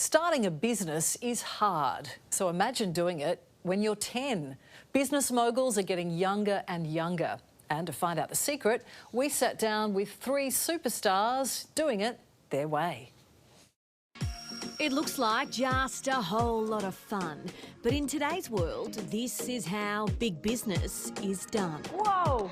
Starting a business is hard, so imagine doing it when you're 10. Business moguls are getting younger and younger. And to find out the secret, we sat down with 3 superstars doing it their way. It looks like just a whole lot of fun. But in today's world, this is how big business is done. Whoa!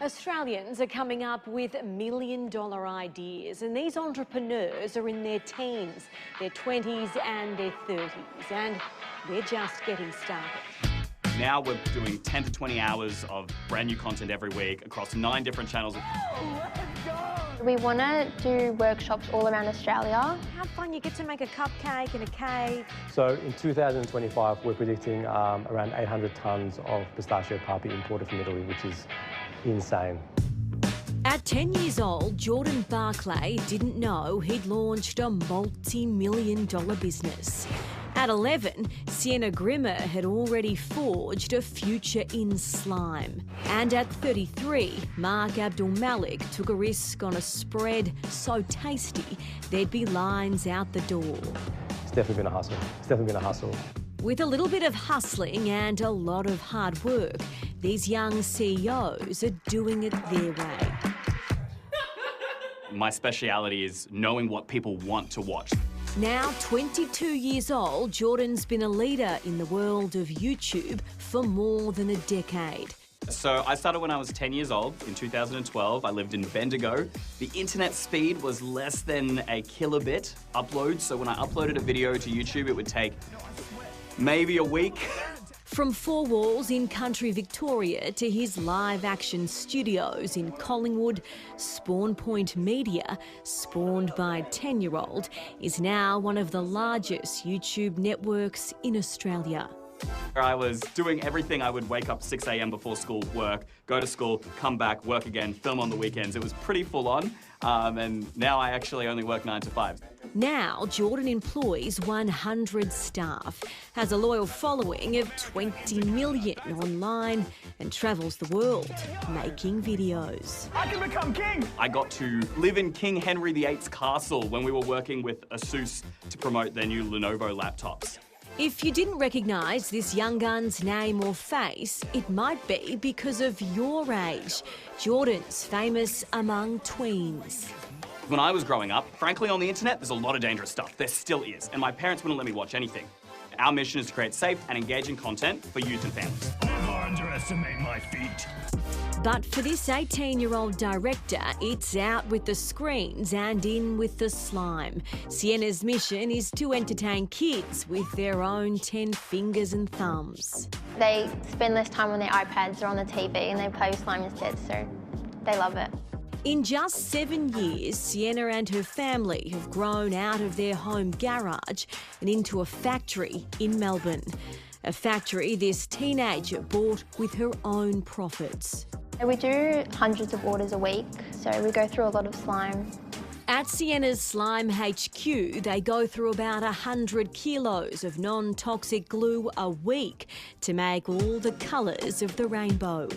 Australians are coming up with million-dollar ideas, and these entrepreneurs are in their teens, their 20s and their 30s, and they're just getting started. Now we're doing 10 to 20 hours of brand new content every week across 9 different channels. We want to do workshops all around Australia. How fun, you get to make a cupcake and a cake. So in 2025, we're predicting around 800 tonnes of pistachio puppy imported from Italy, which is insane. At 10 years old, Jordan Barclay didn't know he'd launched a multi-million-dollar business. At 11, Sienna Grimmer had already forged a future in slime. And at 33, Mark Abdul-Malik took a risk on a spread so tasty there'd be lines out the door. It's definitely been a hustle. It's definitely been a hustle. With a little bit of hustling and a lot of hard work, these young CEOs are doing it their way. My speciality is knowing what people want to watch. Now 22 years old, Jordan's been a leader in the world of YouTube for more than a decade. So I started when I was 10 years old in 2012. I lived in Bendigo. The internet speed was less than a kilobit upload. So when I uploaded a video to YouTube, it would take maybe a week. From 4 walls in country Victoria to his live-action studios in Collingwood, Spawn Point Media, spawned by a 10-year-old, is now one of the largest YouTube networks in Australia. I was doing everything. I would wake up 6 a.m. before school, work, go to school, come back, work again, film on the weekends. It was pretty full on, and now I actually only work 9 to 5. Now, Jordan employs 100 staff, has a loyal following of 20 million online, and travels the world making videos. I can become king! I got to live in King Henry VIII's castle when we were working with ASUS to promote their new Lenovo laptops. If you didn't recognise this young gun's name or face, it might be because of your age. Jordan's famous among tweens. When I was growing up, frankly, on the internet, there's a lot of dangerous stuff. There still is, and my parents wouldn't let me watch anything. Our mission is to create safe and engaging content for youth and families. Never underestimate my feet. But for this 18-year-old director, it's out with the screens and in with the slime. Sienna's mission is to entertain kids with their own 10 fingers and thumbs. They spend less time on their iPads or on the TV and they play with slime instead, so they love it. In just 7 years, Sienna and her family have grown out of their home garage and into a factory in Melbourne. A factory this teenager bought with her own profits. We do hundreds of orders a week, so we go through a lot of slime. At Sienna's Slime HQ, they go through about 100 kilos of non-toxic glue a week to make all the colours of the rainbow.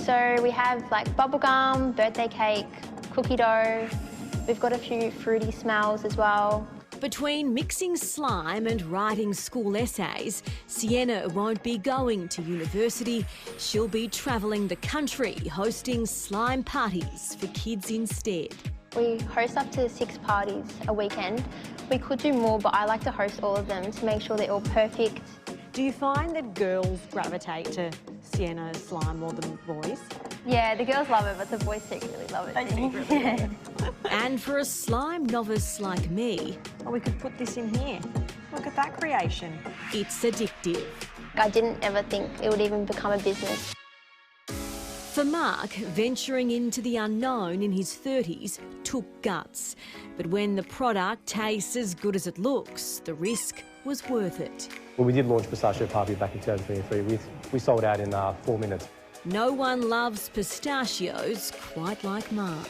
So we have like bubblegum, birthday cake, cookie dough. We've got a few fruity smells as well. Between mixing slime and writing school essays, Sienna won't be going to university. She'll be travelling the country, hosting slime parties for kids instead. We host up to 6 parties a weekend. We could do more, but I like to host all of them to make sure they're all perfect. Do you find that girls gravitate to Sienna slime more than boys? Yeah, the girls love it, but the boys secretly love it. They secretly love it. And for a slime novice like me, Oh, we could put this in here. Look at that creation. it's addictive. I didn't ever think it would even become a business. For Mark, venturing into the unknown in his 30s took guts. But when the product tastes as good as it looks, the risk was worth it. When we did launch Pistachio Puppy back in 2023, we sold out in 4 minutes. No one loves pistachios quite like Mark.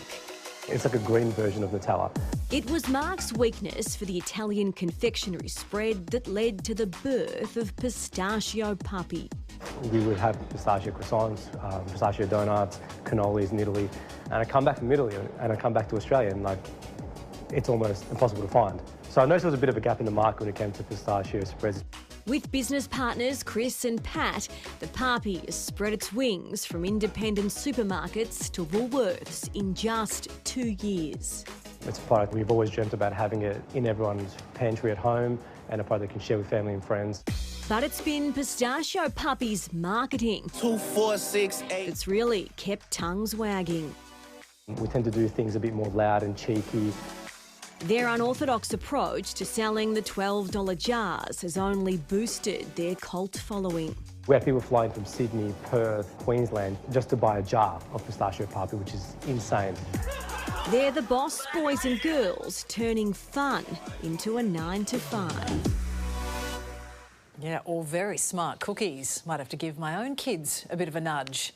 It's like a green version of Nutella. It was Mark's weakness for the Italian confectionery spread that led to the birth of Pistachio Puppy. We would have pistachio croissants, pistachio donuts, cannolis in Italy. And I come back from Italy and I come back to Australia and like, it's almost impossible to find. So I noticed there was a bit of a gap in the market when it came to pistachio spreads. With business partners Chris and Pat, the Papi has spread its wings from independent supermarkets to Woolworths in just 2 years. It's a product we've always dreamt about having it in everyone's pantry at home and a product they can share with family and friends. But it's been Pistachio Puppy's marketing 2, 4, 6, 8. that's really kept tongues wagging. We tend to do things a bit more loud and cheeky. Their unorthodox approach to selling the $12 jars has only boosted their cult following. We have people flying from Sydney, Perth, Queensland just to buy a jar of pistachio papi, which is insane. They're the boss boys and girls turning fun into a 9 to 5. Yeah, all very smart cookies. Might have to give my own kids a bit of a nudge.